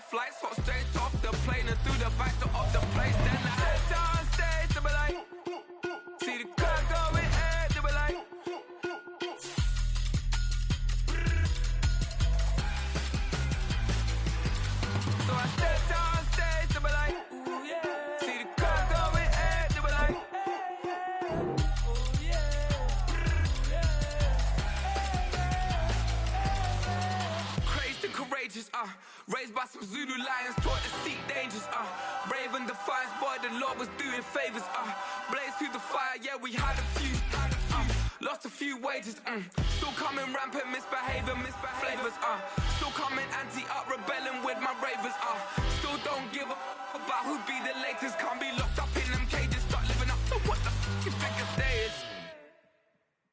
flights, hot straight off the plane and through the back door of the place. Then I head down stage, they were like, see the crowd going ahead, they were like. So I stepped down stage, they were like, ooh yeah. See the crowd going ahead, they were like, ooh yeah. Crazed and courageous, raised by some Zulu lions, taught to seek dangers, brave and defiant, boy, the Lord was doing favors, blaze through the fire, yeah, we had a few, lost a few wages, still coming rampant, misbehaving, flavors, still coming anti-up, rebelling with my ravers, still don't give a about who be the latest, can't be locked up in them cages, start living up to what the you think a day is.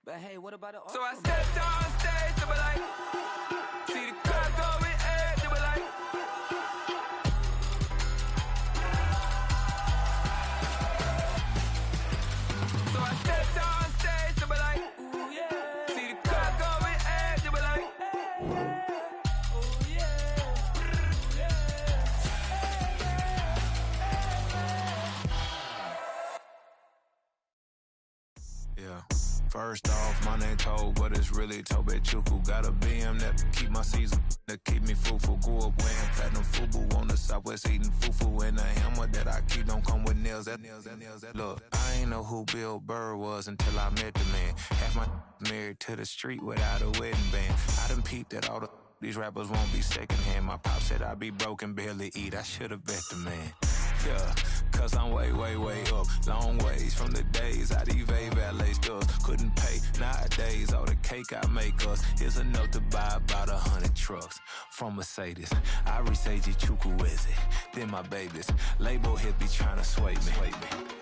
But hey, what about it? So I stepped on stage, they were like, see the crowd going ahead, they were like. So I stepped on stage, they were like, ooh yeah. See the crowd going ahead, they were like, ooh yeah. Yeah. First off, my name Toad, but it's really Tobe Chuku. Got a BM that keep my season, that keep me fruitful. Grew up wearing platinum FUBU on the southwest eating fufu. And the hammer that I keep don't come with nails. Look, I ain't know who Bill Burr was until I met the man. Half my married to the street without a wedding band. I done peeped that all these rappers won't be secondhand. My pop said I'd be broke and barely eat. I should've bet the man. Yeah, cause I'm way up, long ways from the days I eBay valet stores couldn't pay. Nowadays, all the cake I make us is enough to buy about 100 trucks from Mercedes. I Seiji Chukwueze, then my babies. Label hit be trying to sway me,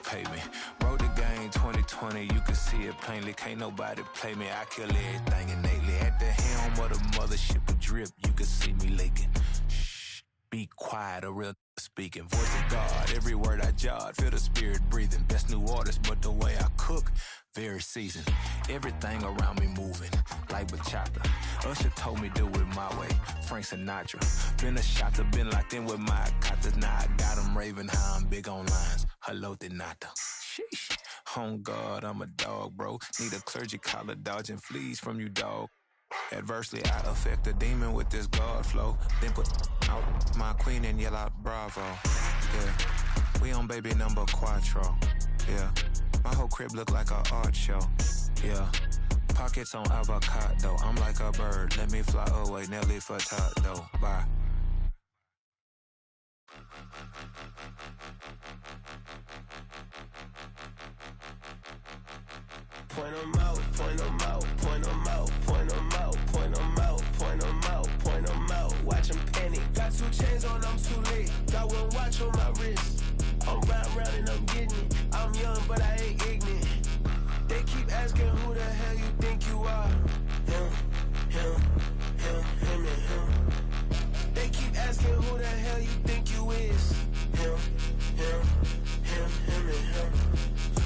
pay me. Wrote the game 2020, you can see it plainly. Can't nobody play me, I kill everything innately. At the helm of the mothership with drip, you can see me leaking. Shh, be quiet, a real speaking. Voice of God, every word I jot, feel the spirit breathing. Best new artist, but the way I cook, very seasoned. Everything around me moving, like bachata. Usher told me do it my way, Frank Sinatra. Been a shotter, been locked in with my katas. Now I got them raving how I'm big on lines. Hello, Denata. Sheesh. On God, I'm a dog, bro. Need a clergy collar, dodging fleas from you, dog. Adversely, I affect a demon with this God flow. Then put out my queen and yell out bravo. Yeah, we on baby number quattro. Yeah, my whole crib look like a art show. Yeah, pockets on avocado. I'm like a bird, let me fly away. Nelly Furtado, bye. Point 'em out, point 'em out, point 'em out, point 'em out, point 'em out, point 'em out, point 'em out. Watch 'em panic. Got 2 chains on, I'm too late. Got 1 watch on my wrist. I'm round and I'm getting it. I'm young, but I ain't ignorant. They keep asking who the hell you think you are. Him, and him. They keep asking who the hell you think you is. Him, and him.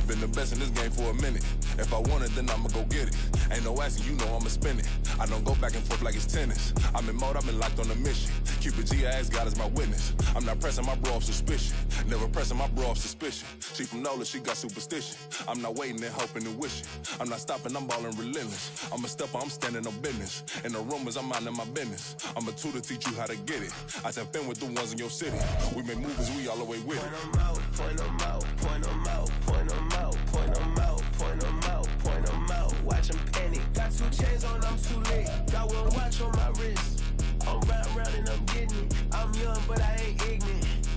Been the best in this game for a minute. If I want it, then I'ma go get it. Ain't no asking, you know I'ma spend it. I don't go back and forth like it's tennis. I'm in mode, I've been locked on a mission. Cupid G, I ask God as my witness. I'm not pressing my bro off suspicion. Never pressing my bro off suspicion. She from Nola, she got superstition. I'm not waiting and hoping and wishing. I'm not stopping, I'm balling relentless. I'm a stepper, I'm standing on business. In the rumors, I'm minding my business. I'm a tutor, teach you how to get it. I said, been with the ones in your city. We make movies, we all the way with it. Point 'em out, point 'em out, point 'em out, point 'em out, point 'em out, point 'em out, point 'em out. Watch 'em panic. Got 2 chains on, I'm too late. Got 1 watch on my wrist. I'm round and I'm getting it. I'm young, but I ain't ignorant.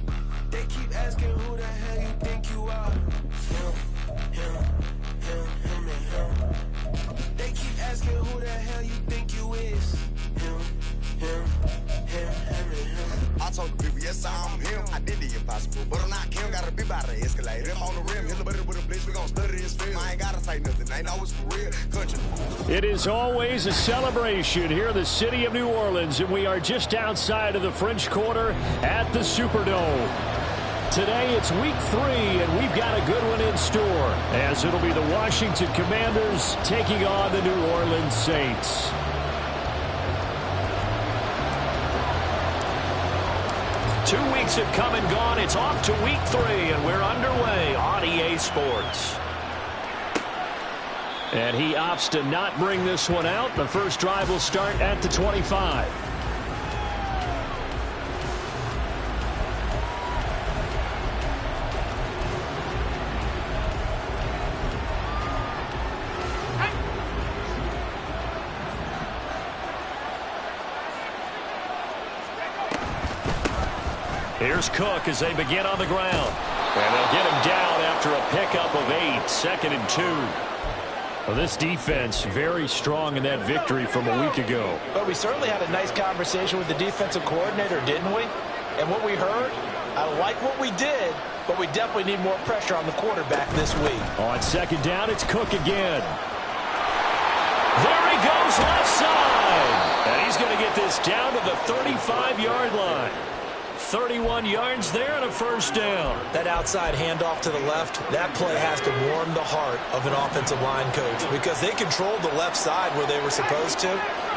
They keep asking who the hell you think you are. Him, and him. They keep asking who the hell you think you is. Him, and him. I told the people, yes, I'm him. I did the impossible, but I'm not Kim. Gotta be by the escalator. Him on the rim, hit the buddy with a blitz. We gon' study this film. I ain't gotta say nothing. Ain't always for real. Country. It is always a celebration here in the city of New Orleans, and we are just outside of the French Quarter at the Superdome. Today it's week 3, and we've got a good one in store, as it'll be the Washington Commanders taking on the New Orleans Saints. 2 weeks have come and gone. It's off to week 3, and we're underway on EA Sports. And he opts to not bring this one out. The first drive will start at the 25. Here's Cook as they begin on the ground. And they'll get him down after a pickup of 8, 2nd and 2. Well, this defense very strong in that victory from a week ago. But we certainly had a nice conversation with the defensive coordinator, didn't we? And what we heard, I like what we did, but we definitely need more pressure on the quarterback this week. On 2nd down, it's Cook again. There he goes, left side. And he's going to get this down to the 35-yard line. 31 yards there and a first down. That outside handoff to the left, that play has to warm the heart of an offensive line coach because they controlled the left side where they were supposed to.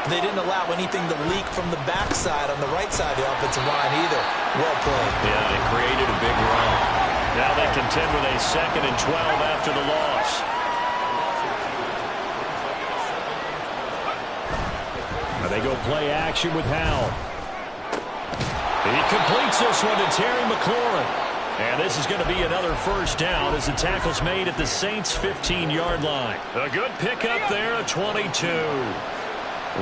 They didn't allow anything to leak from the backside on the right side of the offensive line either. Well played. Yeah, they created a big run. Now they contend with a 2nd and 12 after the loss. Now they go play action with Howell. He completes this one to Terry McLaurin. And this is going to be another first down as the tackle's made at the Saints' 15-yard line. A good pickup there, a 22.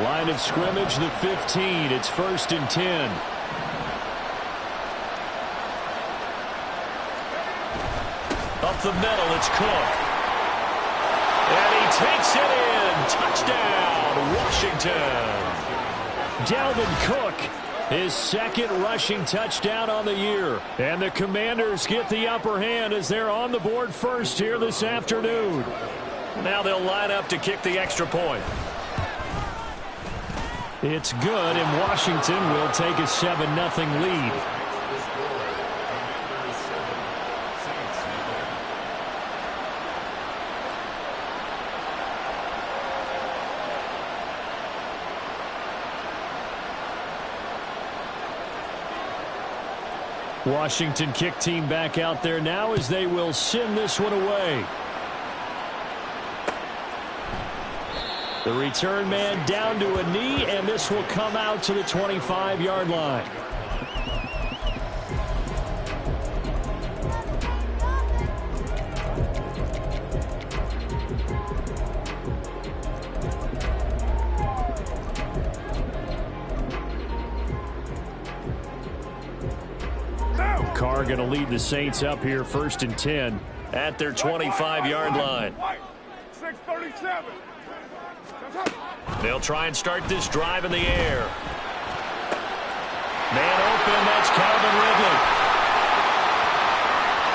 Line of scrimmage, the 15. It's 1st and 10. Up the middle, it's Cook. And he takes it in. Touchdown, Washington. Dalvin Cook. His 2nd rushing touchdown on the year. And the Commanders get the upper hand as they're on the board first here this afternoon. Now they'll line up to kick the extra point. It's good, and Washington will take a 7-0 lead. Washington kick team back out there now as they will send this one away. The return man down to a knee, and this will come out to the 25-yard line. Carr going to lead the Saints up here 1st and 10 at their 25-yard line. 6:37. They'll try and start this drive in the air. Man open, that's Calvin Ridley.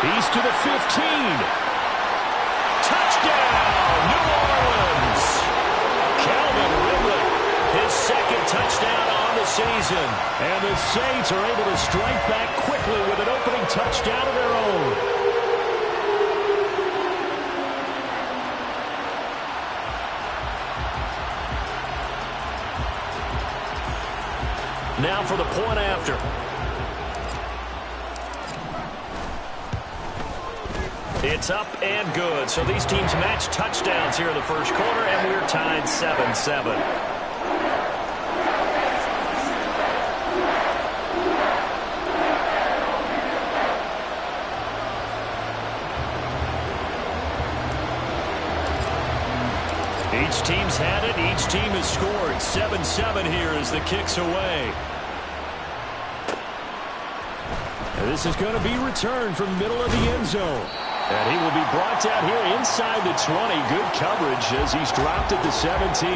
He's to the 15. Touchdown, New Orleans. Calvin Ridley, his 2nd touchdown on the season. And the Saints are able to strike back quickly with an opening touchdown of their own. Now for the point after. It's up and good. So these teams match touchdowns here in the first quarter, and we're tied 7-7. Each team's had it. Each team has scored. 7-7 here as the kick's away. And this is going to be returned from the middle of the end zone. And he will be brought down here inside the 20. Good coverage as he's dropped at the 17.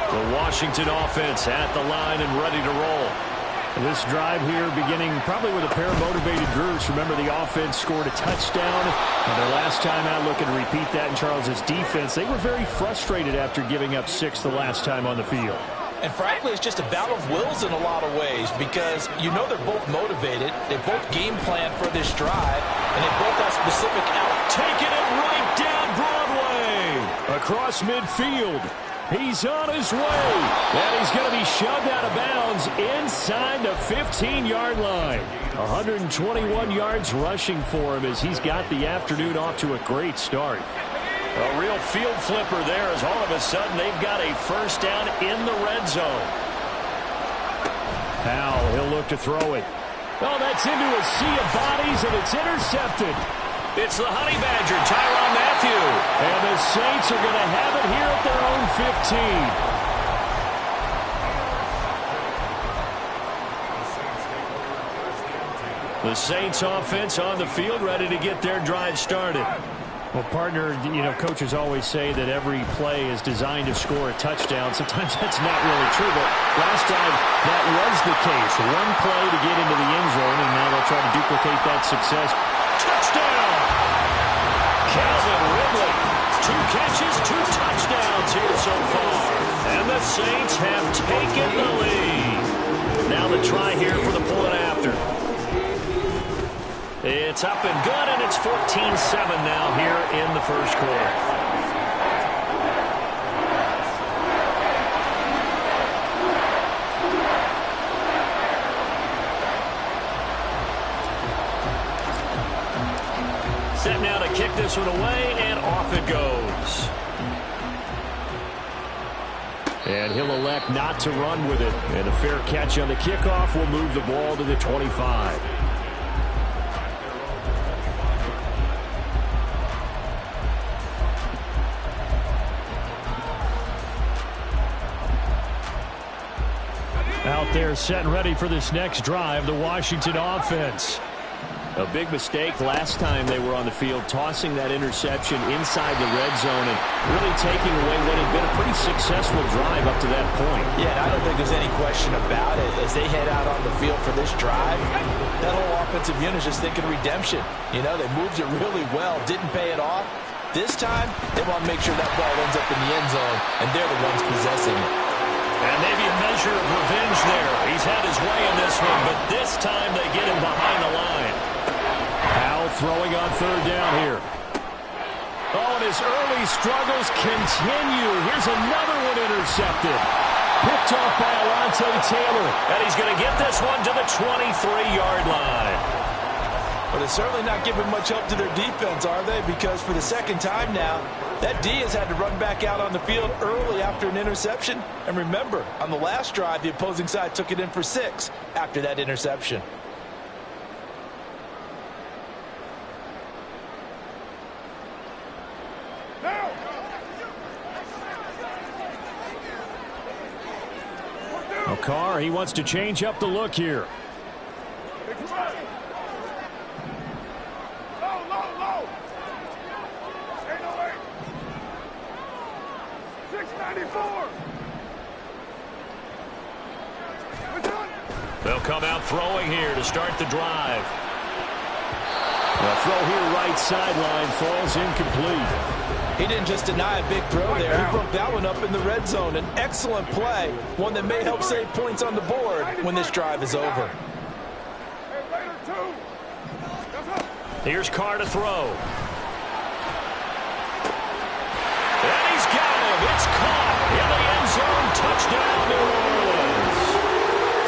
The Washington offense at the line and ready to roll. This drive here beginning probably with a pair of motivated groups. Remember, the offense scored a touchdown. And their last time out, looking to repeat that in Charles's defense. They were very frustrated after giving up 6 the last time on the field. And frankly, it's just a battle of wills in a lot of ways because you know they're both motivated. They both game plan for this drive, and they both have specific out. Taking it right down Broadway. Across midfield. He's on his way. And he's going to be shoved out of bounds inside the 15-yard line. 121 yards rushing for him as he's got the afternoon off to a great start. A real field flipper there as all of a sudden they've got a first down in the red zone. Powell, he'll look to throw it. Oh, that's into a sea of bodies, and it's intercepted. It's the Honey Badger, Tyrann Mathieu. And the Saints are going to have it here at their own 15. The Saints offense on the field, ready to get their drive started. Well, partner, coaches always say that every play is designed to score a touchdown. Sometimes that's not really true, but last time that was the case. One play to get into the end zone, and now they'll try to duplicate that success. Touchdown! Calvin Ridley. 2 catches, 2 touchdowns here so far. And the Saints have taken the lead. Now the try here for the point after. It's up and good, and it's 14-7 now here in the first quarter. Set now to kick this one away, and off it goes. And he'll elect not to run with it. And a fair catch on the kickoff will move the ball to the 25. Out there set and ready for this next drive, the Washington offense. A big mistake last time they were on the field, tossing that interception inside the red zone and really taking away what had been a pretty successful drive up to that point. Yeah, and I don't think there's any question about it. As they head out on the field for this drive, that whole offensive unit is just thinking redemption. They moved it really well, didn't pay it off. This time, they want to make sure that ball ends up in the end zone, and they're the ones possessing it. And maybe a measure of revenge there. He's had his way in this one, but this time they get him behind the line. Powell throwing on third down here. Oh, and his early struggles continue. Here's another one intercepted. Picked off by Alontae Taylor. And he's going to get this one to the 23-yard line. But they're certainly not giving much help to their defense, are they? Because for the second time now, that D has had to run back out on the field early after an interception. And remember, on the last drive, the opposing side took it in for 6 after that interception. Well, Carr, he wants to change up the look here. They'll come out throwing here to start the drive. The throw here right sideline falls incomplete. He didn't just deny a big throw there. He broke that one up in the red zone. An excellent play, one that may help save points on the board when this drive is over. Here's Carr to throw. And he's got him. It's caught in the end zone. Touchdown, New Orleans.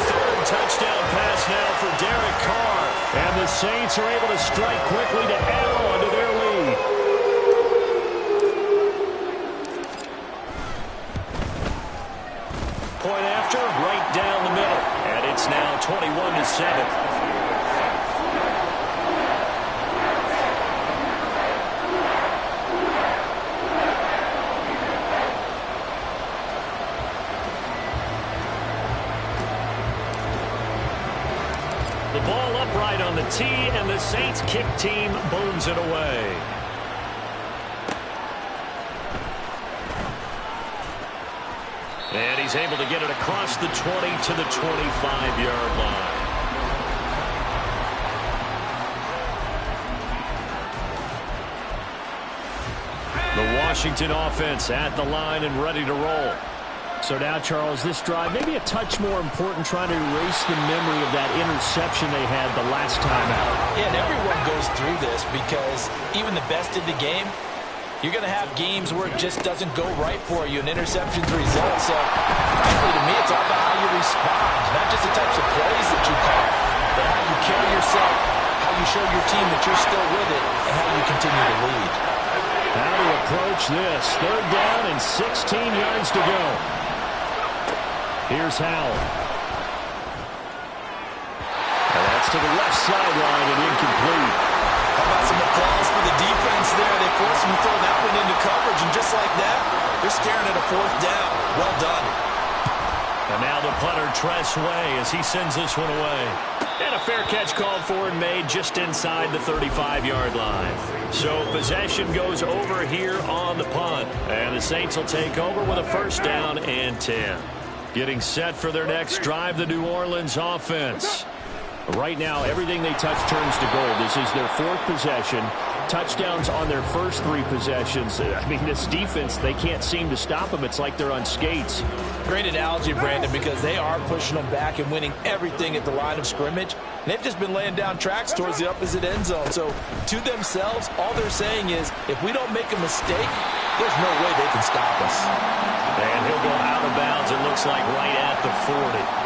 Third touchdown pass now for Derek Carr. And the Saints are able to strike quickly to add on to their lead. Point after, right down the middle. And it's now 21-7. The ball upright on the tee, and the Saints kick team booms it away. And he's able to get it across the 20 to the 25-yard line. The Washington offense at the line and ready to roll. So now, Charles, this drive maybe a touch more important, trying to erase the memory of that interception they had the last time out. Yeah, and everyone goes through this because even the best in the game, you're going to have games where it just doesn't go right for you, and interceptions result. So, frankly, to me, it's all about how you respond, not just the types of plays that you call, but how you carry yourself, how you show your team that you're still with it, and how you continue to lead. How to approach this. 3rd down and 16 yards to go. Here's Howell. And that's to the left sideline and incomplete. How about some applause for the defense there? They forced him to throw that one into coverage, and just like that, they're staring at a 4th down. Well done. And now the punter, Tress Way, as he sends this one away. And a fair catch called for and made just inside the 35-yard line. So possession goes over here on the punt. And the Saints will take over with a 1st down and 10. Getting set for their next drive, the New Orleans offense. Right now, everything they touch turns to gold. This is their 4th possession. Touchdowns on their first 3 possessions. I mean, this defense, they can't seem to stop them. It's like they're on skates. Great analogy, Brandon, because they are pushing them back and winning everything at the line of scrimmage. And they've just been laying down tracks towards the opposite end zone. So, to themselves, all they're saying is, if we don't make a mistake, there's no way they can stop us. And he'll go out of bounds, it looks like, right at the 40.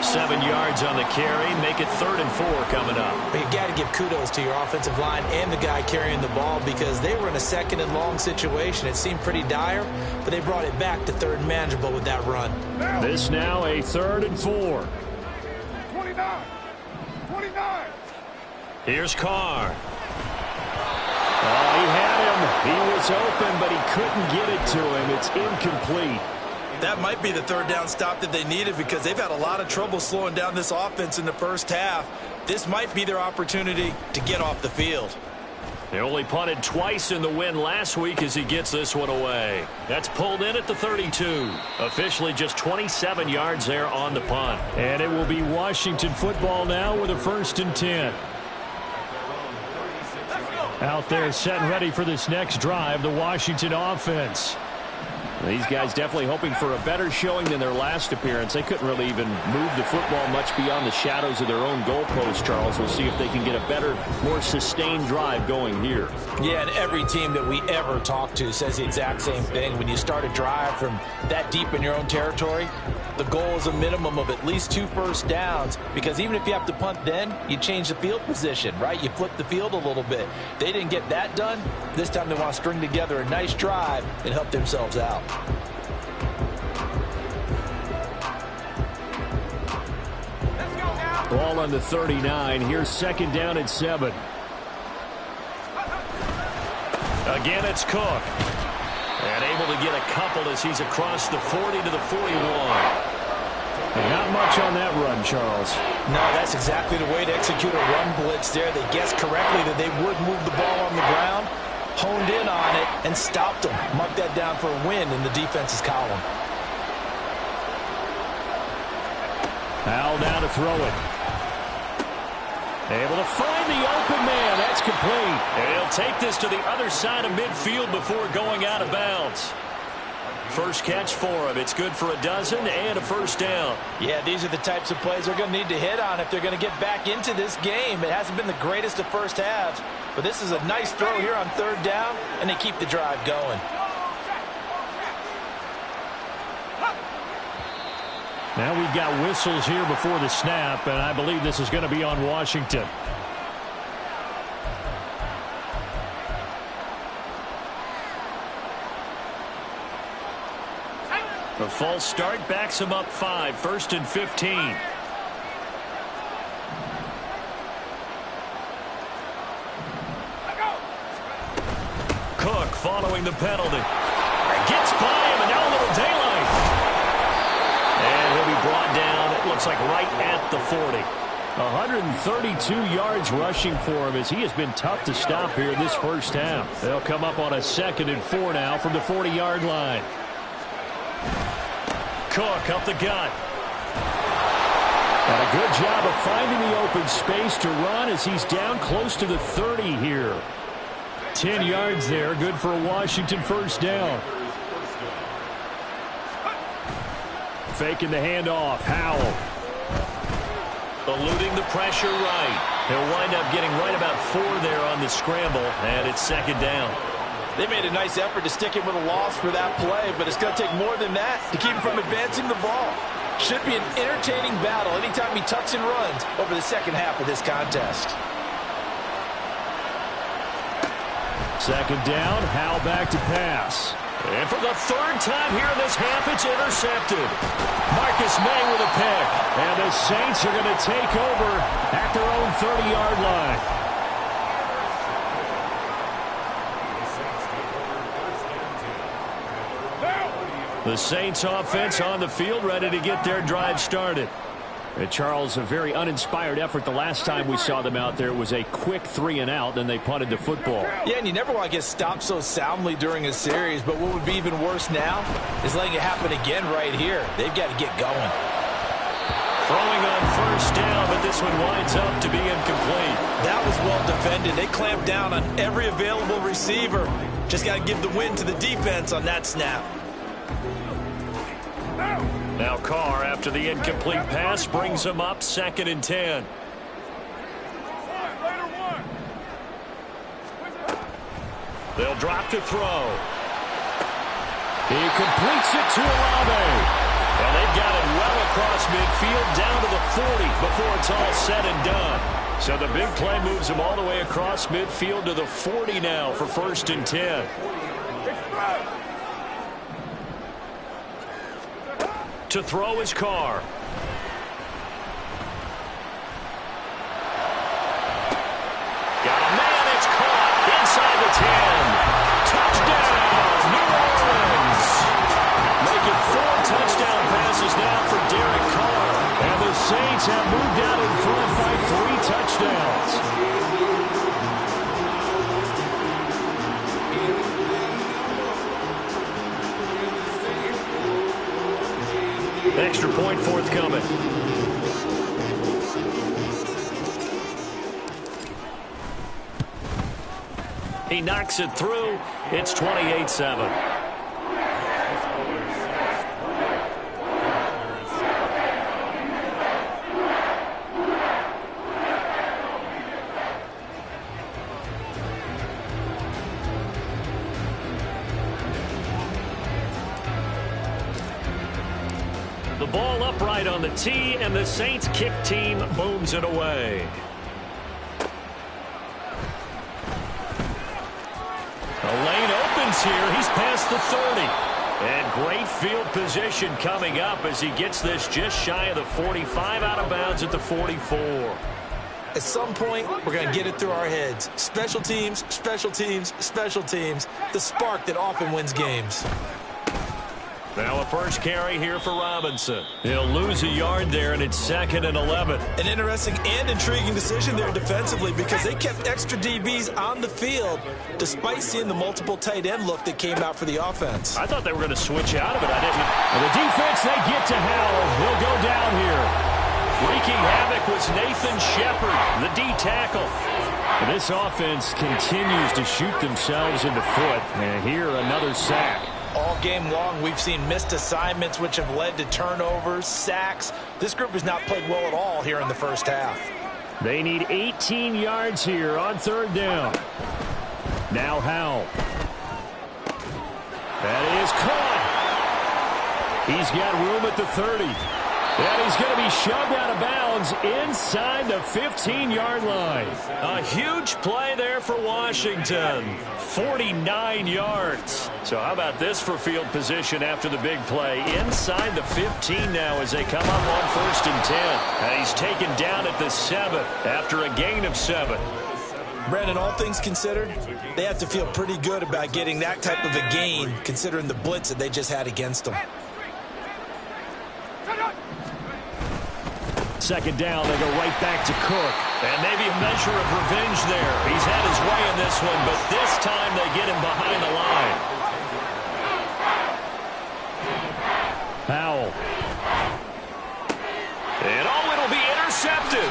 7 yards on the carry. Make it 3rd and 4 coming up. But you got to give kudos to your offensive line and the guy carrying the ball, because they were in a 2nd and long situation. It seemed pretty dire, but they brought it back to 3rd and manageable with that run. This now a 3rd and 4. 29. Here's Carr. Oh, he had him. He was open, but he couldn't get it to him. It's incomplete. That might be the 3rd down stop that they needed, because they've had a lot of trouble slowing down this offense in the first half. This might be their opportunity to get off the field. They only punted twice in the win last week as he gets this one away. That's pulled in at the 32. Officially just 27 yards there on the punt. And it will be Washington football now with a 1st and 10. Out there set and ready for this next drive, the Washington offense. These guys definitely hoping for a better showing than their last appearance. They couldn't really even move the football much beyond the shadows of their own goalpost, Charles. We'll see if they can get a better, more sustained drive going here. Yeah, and every team that we ever talk to says the exact same thing. When you start a drive from that deep in your own territory, the goal is a minimum of at least 2 first downs, because even if you have to punt then, you change the field position, right? You flip the field a little bit. They didn't get that done. This time they want to string together a nice drive and help themselves out. Ball on the 39. Here's 2nd down and 7. Again, it's Cook. And able to get a couple as he's across the 40 to the 41. Not much on that run, Charles. No, that's exactly the way to execute a run blitz there. They guessed correctly that they would move the ball on the ground, honed in on it, and stopped them. Mark that down for a win in the defense's column. Howell now to throw it. Able to find the open man. That's complete. And he'll take this to the other side of midfield before going out of bounds. First catch for him. It's good for a dozen and a 1st down. Yeah, these are the types of plays they're going to need to hit on if they're going to get back into this game. It hasn't been the greatest of first halves, but this is a nice throw here on 3rd down, and they keep the drive going. Now we've got whistles here before the snap, and I believe this is going to be on Washington. The false start backs him up 5, 1st and 15. Cook following the penalty. Gets by him, and now a little daylight. And he'll be brought down, it looks like right at the 40. 132 yards rushing for him as he has been tough to stop here in this first half. They'll come up on a 2nd and 4 now from the 40-yard line. Cook up the gut. And a good job of finding the open space to run as he's down close to the 30 here. 10 yards there, good for a Washington 1st down. Faking the handoff, Howell. Eluding the pressure right. He'll wind up getting right about 4 there on the scramble, and it's 2nd down. They made a nice effort to stick him with a loss for that play, but it's going to take more than that to keep him from advancing the ball. Should be an entertaining battle anytime he tucks and runs over the second half of this contest. Second down, Howell back to pass. And for the third time here in this half, it's intercepted. Marcus May with a pick. And the Saints are going to take over at their own 30-yard line. The Saints offense on the field, ready to get their drive started. And Charles, a very uninspired effort. The last time we saw them out there, it was a quick 3-and-out, then they punted the football. Yeah, and you never want to get stopped so soundly during a series, but what would be even worse now is letting it happen again right here. They've got to get going. Throwing on first down, but this one winds up to be incomplete. That was well defended. They clamped down on every available receiver. Just got to give the win to the defense on that snap. Now Carr, after the incomplete pass, brings him up 2nd and 10. They'll drop to throw. He completes it to Olave. And they've got it well across midfield down to the 40 before it's all said and done. So the big play moves him all the way across midfield to the 40 now for 1st and 10. To throw his Carr. Got a man, it's caught inside the 10. Touchdown, New Orleans. Making 4 touchdown passes now for Derek Carr. And the Saints have moved out in front by 3 touchdowns. Extra point forthcoming. He knocks it through. It's 28-7. The ball upright on the tee, and the Saints kick team booms it away. The lane opens here. He's past the 30. And great field position coming up as he gets this just shy of the 45, out of bounds at the 44. At some point, we're going to get it through our heads. Special teams, special teams, special teams. The spark that often wins games. Now a first carry here for Robinson. He'll lose a yard there, and it's 2nd and 11. An interesting and intriguing decision there defensively because they kept extra DBs on the field despite seeing the multiple tight end look that came out for the offense. I thought they were going to switch out of it. I didn't. And the defense, they get to Howell. He'll go down here. Wreaking havoc was Nathan Shepard, the D tackle. And this offense continues to shoot themselves in the foot. And here, another sack. All game long, we've seen missed assignments, which have led to turnovers, sacks. This group has not played well at all here in the first half. They need 18 yards here on 3rd down. Now Howell. That is caught. He's got room at the 30. And he's going to be shoved out of bounds inside the 15-yard line. A huge play there for Washington. 49 yards. So how about this for field position after the big play? Inside the 15 now as they come up on 1st and 10. And he's taken down at the 7 after a gain of 7. Brandon, all things considered, they have to feel pretty good about getting that type of a gain considering the blitz that they just had against them. 2nd down, they go right back to Cook. And maybe a measure of revenge there. He's had his way in this one, but this time they get him behind the line. Howell. And it'll be intercepted.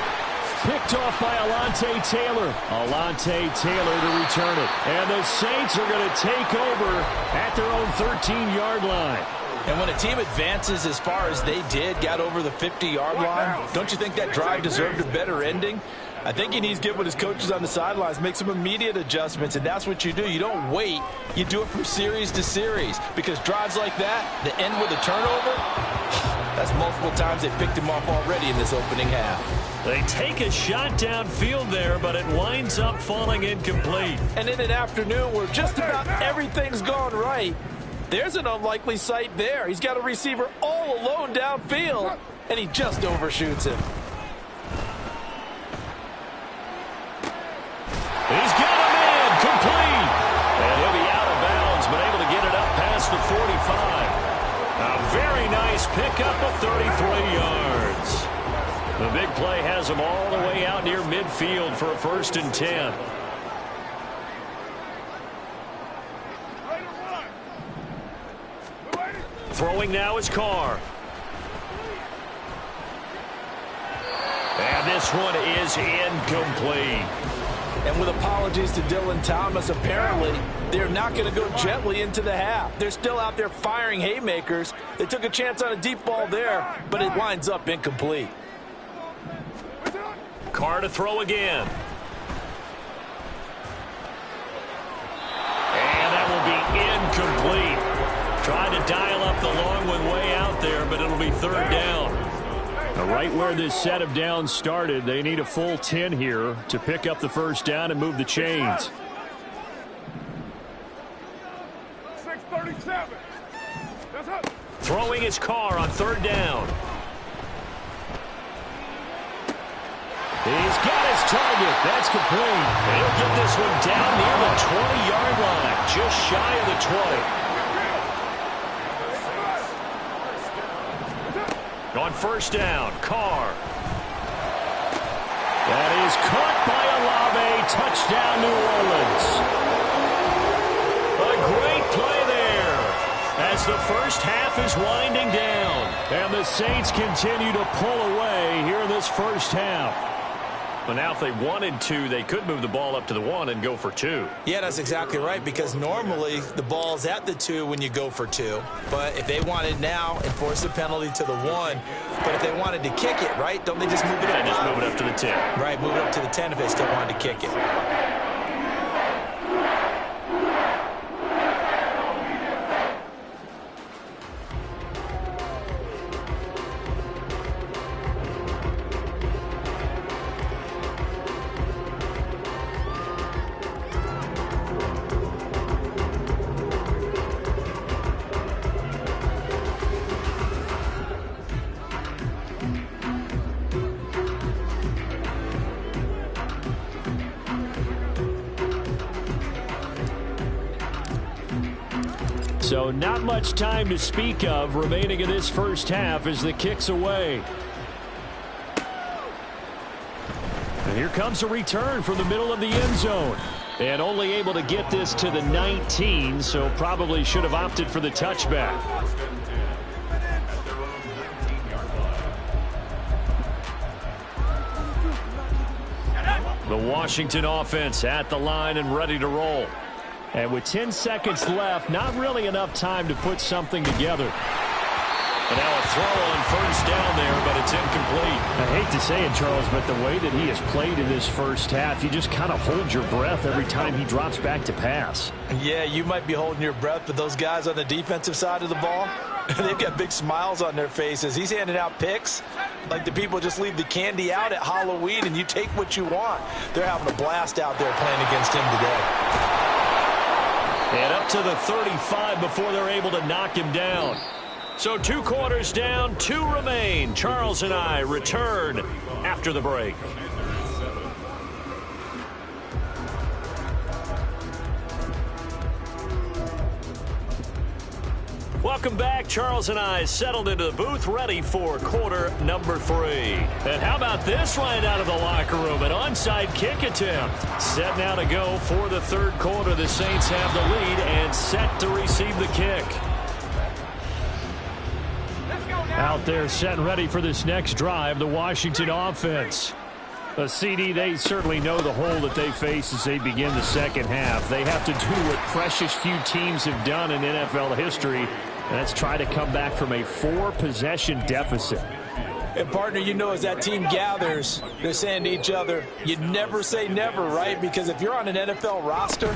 Picked off by Alontae Taylor. Alontae Taylor to return it. And the Saints are going to take over at their own 13-yard line. And when a team advances as far as they did, got over the 50-yard line, don't you think that drive deserved a better ending? I think he needs to get with his coaches on the sidelines, make some immediate adjustments, and that's what you do. You don't wait. You do it from series to series, because drives like that, the end with a turnover, that's multiple times they picked him off already in this opening half. They take a shot downfield there, but it winds up falling incomplete. And in an afternoon where just about everything's gone right, there's an unlikely sight there. He's got a receiver all alone downfield, and he just overshoots him. He's got a man complete. And he'll be out of bounds, but able to get it up past the 45. A very nice pickup of 33 yards. The big play has him all the way out near midfield for a 1st and 10. Throwing now is Carr. And this one is incomplete. And with apologies to Dylan Thomas, apparently they're not going to go gently into the half. They're still out there firing haymakers. They took a chance on a deep ball there, but it winds up incomplete. Carr to throw again. And that will be incomplete. Trying to dial up the long one way out there, but it'll be 3rd down. Now, right where this set of downs started, they need a full 10 here to pick up the 1st down and move the chains. 6:37. That's up. Throwing his Carr on 3rd down. He's got his target. That's complete. He'll get this one down near the 20-yard line, just shy of the 20. On 1st down, Carr. That is caught by Olave. Touchdown, New Orleans. A great play there as the 1st half is winding down. And the Saints continue to pull away here in this 1st half. But now if they wanted to, they could move the ball up to the 1 and go for 2. Yeah, that's exactly right, because normally the ball's at the 2 when you go for 2. But if they wanted now, enforce the penalty to the 1. But if they wanted to kick it, right, don't they just move it up? And just move it up to the 10. Right, move it up to the 10 if they still wanted to kick it. So not much time to speak of remaining in this 1st half as the kick's away. And here comes a return from the middle of the end zone. And only able to get this to the 19, so probably should have opted for the touchback. The Washington offense at the line and ready to roll. And with 10 seconds left, not really enough time to put something together. And now a throw on 1st down there, but it's incomplete. I hate to say it, Charles, but the way that he has played in this 1st half, you just kind of hold your breath every time he drops back to pass. Yeah, you might be holding your breath, but those guys on the defensive side of the ball, they've got big smiles on their faces. He's handing out picks like the people just leave the candy out at Halloween and you take what you want. They're having a blast out there playing against him today. And up to the 35 before they're able to knock him down. So 2 quarters down, 2 remain. Charles and I return after the break. Welcome back. Charles and I settled into the booth, ready for quarter number 3. And how about this right out of the locker room? An onside kick attempt. Set now to go for the 3rd quarter. The Saints have the lead and set to receive the kick. Out there set and ready for this next drive, the Washington offense. A CD, they certainly know the hole that they face as they begin the 2nd half. They have to do what precious few teams have done in NFL history. Let's try to come back from a 4-possession deficit. And, partner, you know, as that team gathers, they're saying to each other, you never say never, right? Because if you're on an NFL roster,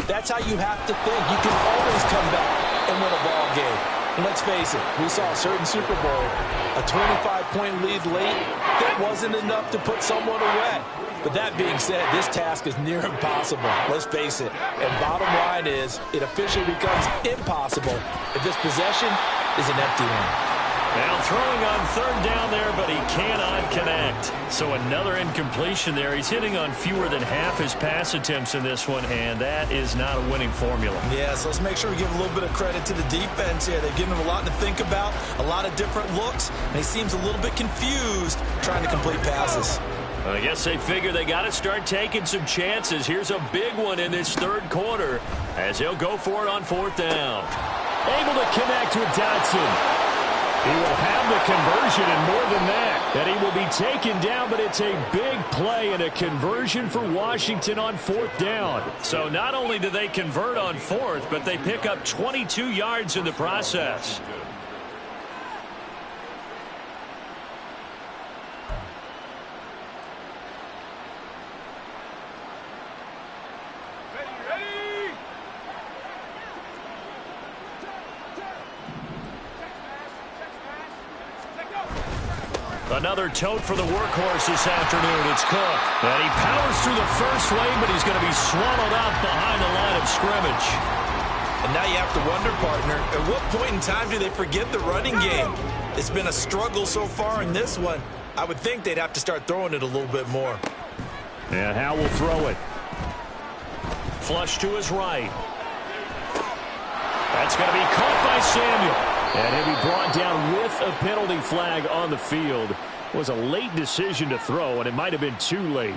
that's how you have to think. You can always come back and win a ball game. And let's face it, we saw a certain Super Bowl, a 25-point lead late, that wasn't enough to put someone away. But that being said, this task is near impossible. Let's face it. And bottom line is, it officially becomes impossible if this possession is an empty one. Now throwing on third down there, but he cannot connect. So another incompletion there. He's hitting on fewer than half his pass attempts in this one, and that is not a winning formula. Yeah, so let's make sure we give a little bit of credit to the defense here. They've given him a lot to think about, a lot of different looks, and he seems a little bit confused trying to complete passes. I guess they figure they got to start taking some chances. Here's a big one in this third quarter as he'll go for it on fourth down. Able to connect with Dotson. He will have the conversion and more than that. And he will be taken down, but it's a big play and a conversion for Washington on fourth down. So not only do they convert on fourth, but they pick up 22 yards in the process. Another tote for the workhorse this afternoon. It's Cook. And he powers through the first lane, but he's going to be swallowed up behind the line of scrimmage. And now you have to wonder, partner, at what point in time do they forget the running game? It's been a struggle so far in this one. I would think they'd have to start throwing it a little bit more. And Howe will throw it. Flush to his right. That's going to be caught by Samuel. And he'll be brought down with a penalty flag on the field. It was a late decision to throw, and it might have been too late.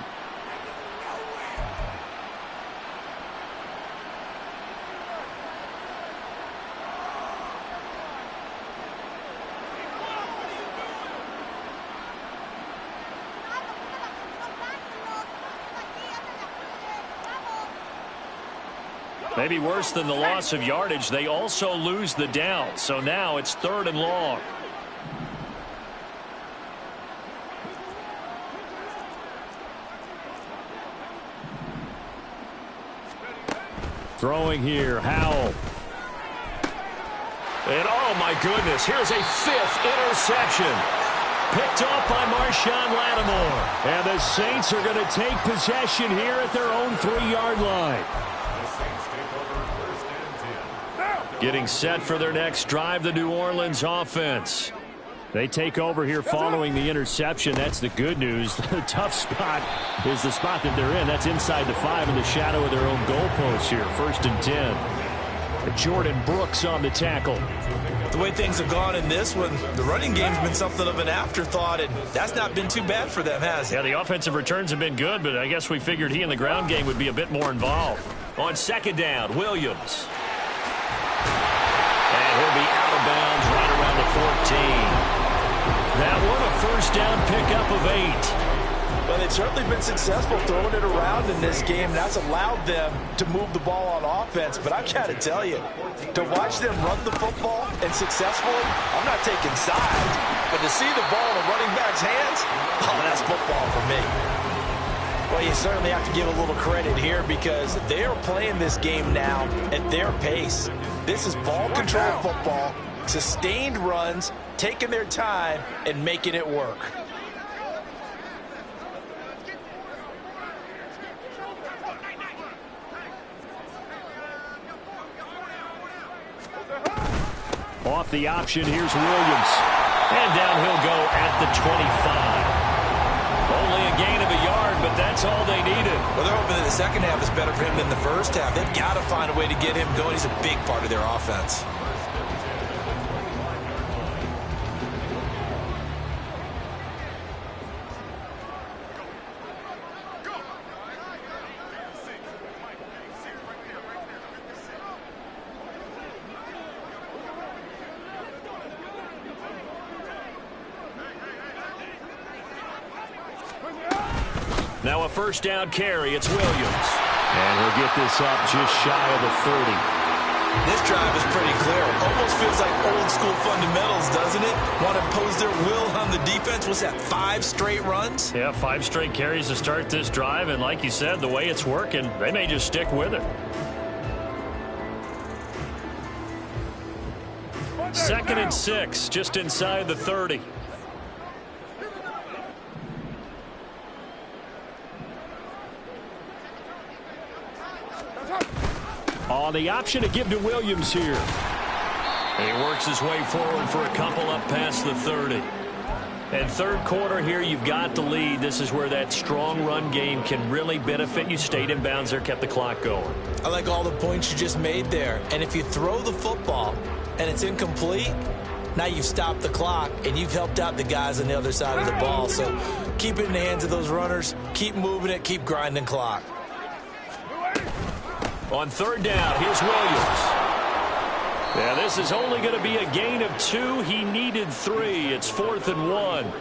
Maybe worse than the loss of yardage, they also lose the down. So now it's third and long. Throwing here, Howell. And oh my goodness, here's a fifth interception. Picked off by Marshawn Lattimore. And the Saints are going to take possession here at their own 3-yard line. Getting set for their next drive, the New Orleans offense. They take over here following the interception. That's the good news. The tough spot is the spot that they're in. That's inside the 5 in the shadow of their own goalpost here. 1st and 10. Jordan Brooks on the tackle. The way things have gone in this one, the running game's been something of an afterthought, and that's not been too bad for them, has it? Yeah, the offensive returns have been good, but I guess we figured he in the ground game would be a bit more involved. On second down, Williams. And he'll be out of bounds right around the 14. That one a first down pickup of 8. Well, they've certainly been successful throwing it around in this game. That's allowed them to move the ball on offense. But I've got to tell you, to watch them run the football and successfully, I'm not taking sides, but to see the ball in the running back's hands, oh, that's football for me. Well, you certainly have to give a little credit here because they are playing this game now at their pace. This is ball control football, sustained runs, taking their time, and making it work. Off the option, here's Williams. And down he'll go at the 25. Only a gain of a yard, but that's all they needed. Well, they're hoping that the second half is better for him than the first half. They've got to find a way to get him going. He's a big part of their offense. Now a first down carry. It's Williams. And he'll get this up just shy of the 30. This drive is pretty clear. Almost feels like old school fundamentals, doesn't it? Want to impose their will on the defense. What's that, 5 straight runs? Yeah, 5 straight carries to start this drive, and like you said, the way it's working, they may just stick with it. 2nd and 6, just inside the 30. On the option to give to Williams here. He works his way forward for a couple up past the 30. And third quarter here, you've got the lead. This is where that strong run game can really benefit you. Stayed in bounds there, kept the clock going. I like all the points you just made there. And if you throw the football and it's incomplete, now you've stopped the clock and you've helped out the guys on the other side of the ball. So keep it in the hands of those runners. Keep moving it. Keep grinding clock. On third down, here's Williams. Yeah, this is only going to be a gain of 2. He needed 3. It's 4th and 1.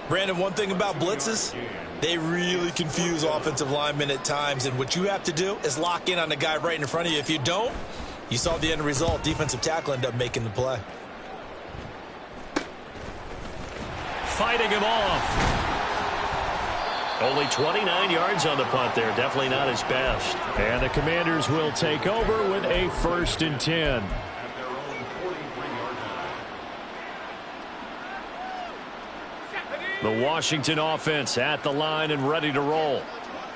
Brandon, one thing about blitzes, they really confuse offensive linemen at times. And what you have to do is lock in on the guy right in front of you. If you don't, you saw the end result. Defensive tackle ended up making the play. Fighting him off. Only 29 yards on the punt there. Definitely not his best. And the Commanders will take over with a 1st and 10. The Washington offense at the line and ready to roll.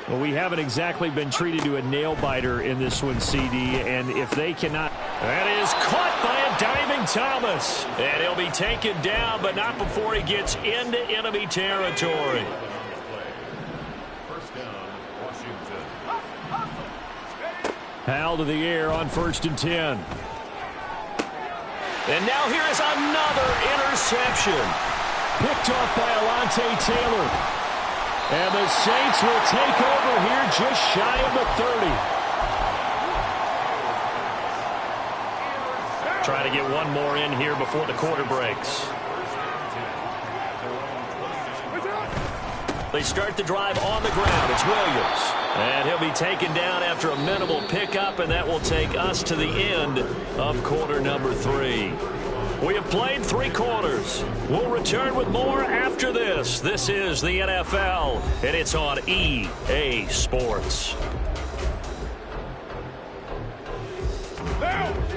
Well, we haven't exactly been treated to a nail-biter in this one, CD, and if they cannot... That is caught by a diving Thomas. And he'll be taken down, but not before he gets into enemy territory. Hal to the air on 1st and 10. And now here is another interception. Picked off by Alontae Taylor. And the Saints will take over here just shy of the 30. Try to get one more in here before the quarter breaks. They start the drive on the ground. It's Williams. And he'll be taken down after a minimal pickup, and that will take us to the end of quarter number 3. We have played 3 quarters. We'll return with more after this. This is the NFL, and it's on EA Sports.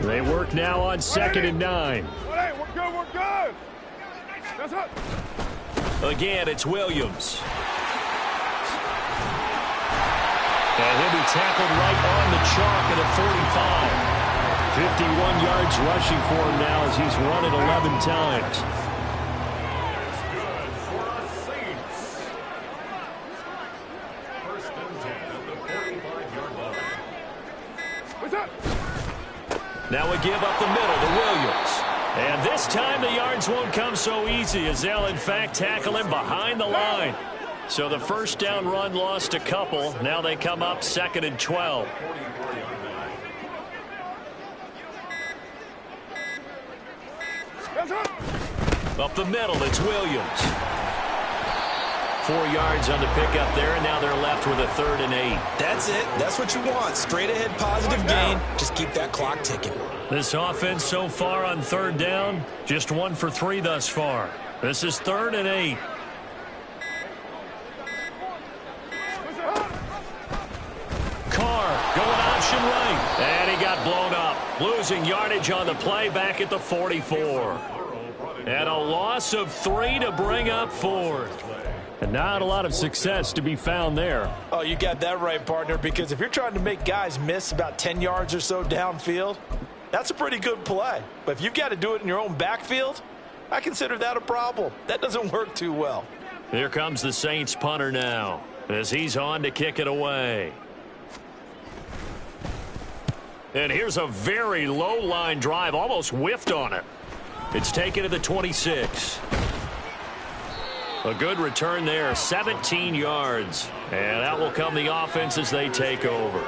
They work now on 2nd and 9. We're good, we're good. That's up. Again, it's Williams. And he'll be tackled right on the chalk at a 45. 51 yards rushing for him now as he's run it 11 times. Now we give up the middle to Williams. And this time the yards won't come so easy as they'll in fact tackle him behind the line. So the first down run lost a couple. Now they come up 2nd and 12. Up the middle, it's Williams. 4 yards on the pickup there, and now they're left with a 3rd and 8. That's it. That's what you want. Straight ahead positive gain. Just keep that clock ticking. This offense so far on 3rd down, just 1 for 3 thus far. This is 3rd and 8. Going option right. And he got blown up. Losing yardage on the play back at the 44. And a loss of 3 to bring up 4th. And not a lot of success to be found there. Oh, you got that right, partner, because if you're trying to make guys miss about 10 yards or so downfield, that's a pretty good play. But if you've got to do it in your own backfield, I consider that a problem. That doesn't work too well. Here comes the Saints punter now as he's on to kick it away. And here's a very low line drive, almost whiffed on it. It's taken to the 26. A good return there, 17 yards. And that will come the offense as they take over.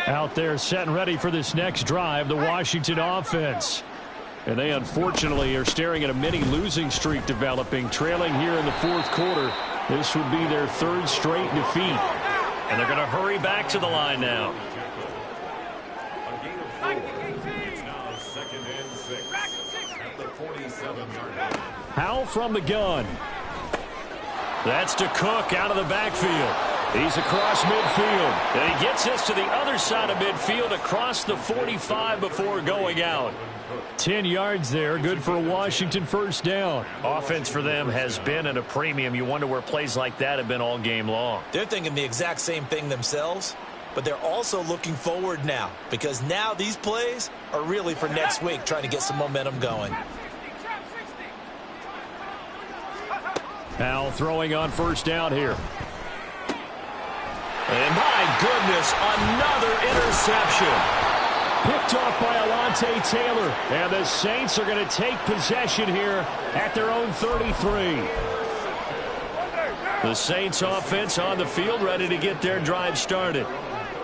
Out there set and ready for this next drive, the Washington offense. And they unfortunately are staring at a mini losing streak developing, trailing here in the fourth quarter. This would be their third straight defeat. And they're going to hurry back to the line now. Howell from the gun. That's to Cook out of the backfield. He's across midfield. And he gets this to the other side of midfield across the 45 before going out. 10 yards there. Good for a Washington first down. Offense for them has been at a premium. You wonder where plays like that have been all game long. They're thinking the exact same thing themselves, but they're also looking forward now because now these plays are really for next week, trying to get some momentum going. Now throwing on first down here. And my goodness, another interception. Picked off by Alontae Taylor. And the Saints are going to take possession here at their own 33. The Saints offense on the field ready to get their drive started.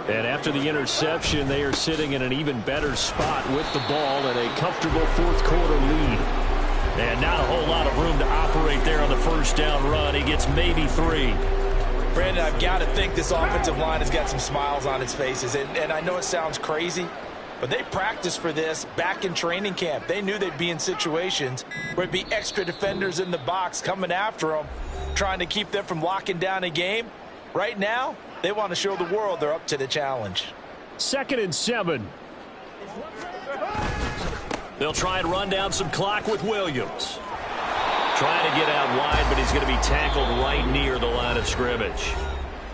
And after the interception, they are sitting in an even better spot with the ball and a comfortable fourth quarter lead. And not a whole lot of room to operate there on the first down run. He gets maybe 3. Brandon, I've got to think this offensive line has got some smiles on its faces. And I know it sounds crazy, but they practiced for this back in training camp. They knew they'd be in situations where it'd be extra defenders in the box coming after them, trying to keep them from locking down a game. Right now, they want to show the world they're up to the challenge. 2nd and 7. They'll try and run down some clock with Williams. Trying to get out wide, but he's going to be tackled right near the line of scrimmage.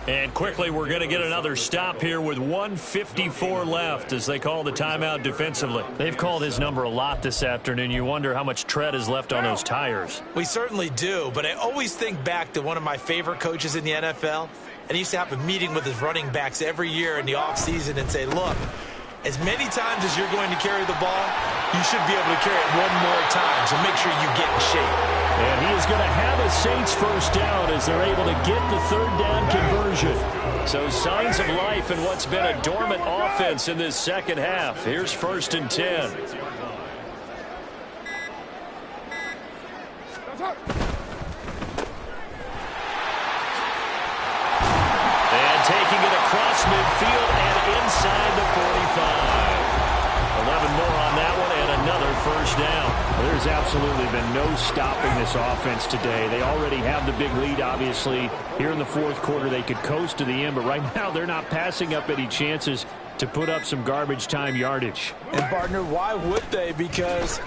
And quickly, we're going to get another stop here with 1:54 left as they call the timeout defensively. They've called his number a lot this afternoon. You wonder how much tread is left on those tires. We certainly do, but I always think back to one of my favorite coaches in the NFL. And he used to have a meeting with his running backs every year in the offseason and say, look, as many times as you're going to carry the ball, you should be able to carry it one more time, so make sure you get in shape. And he is going to have a Saints first down as they're able to get the third down conversion. So signs of life in what's been a dormant offense in this second half. Here's 1st and 10. And taking it across midfield and inside the 45. 11 more on that one and another first down. There's absolutely been no stopping this offense today. They already have the big lead, obviously. Here in the fourth quarter, they could coast to the end, but right now they're not passing up any chances to put up some garbage time yardage. And, partner, why would they? Because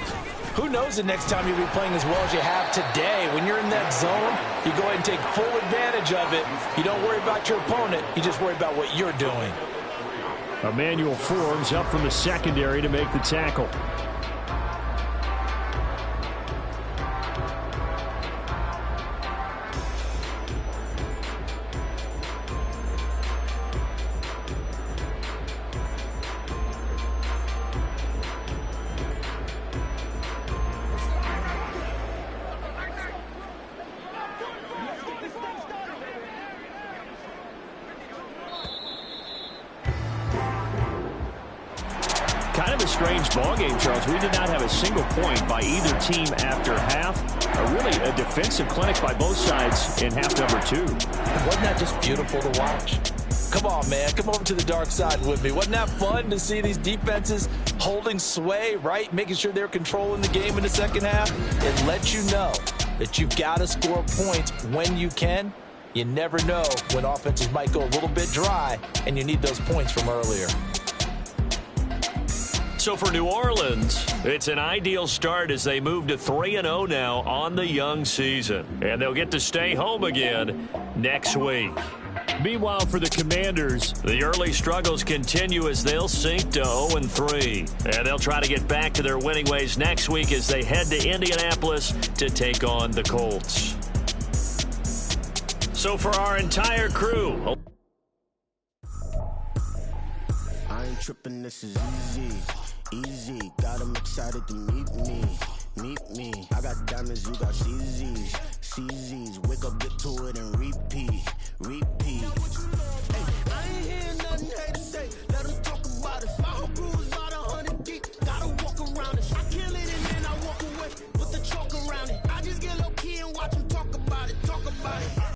who knows the next time you'll be playing as well as you have today. When you're in that zone, you go ahead and take full advantage of it. You don't worry about your opponent. You just worry about what you're doing. Emmanuel Forbes up from the secondary to make the tackle. Kind of a strange ballgame, Charles. We did not have a single point by either team after half. Really a defensive clinic by both sides in half number 2. Wasn't that just beautiful to watch? Come on, man. Come over to the dark side with me. Wasn't that fun to see these defenses holding sway, right? Making sure they're controlling the game in the second half. It lets you know that you've got to score points when you can. You never know when offenses might go a little bit dry, and you need those points from earlier. So for New Orleans, it's an ideal start as they move to 3-0 now on the young season. And they'll get to stay home again next week. Meanwhile, for the Commanders, the early struggles continue as they'll sink to 0-3. And they'll try to get back to their winning ways next week as they head to Indianapolis to take on the Colts. So for our entire crew, I ain't tripping, this is easy. Easy, got them excited to meet me. I got diamonds, you got CZs. Wake up, get to it and repeat.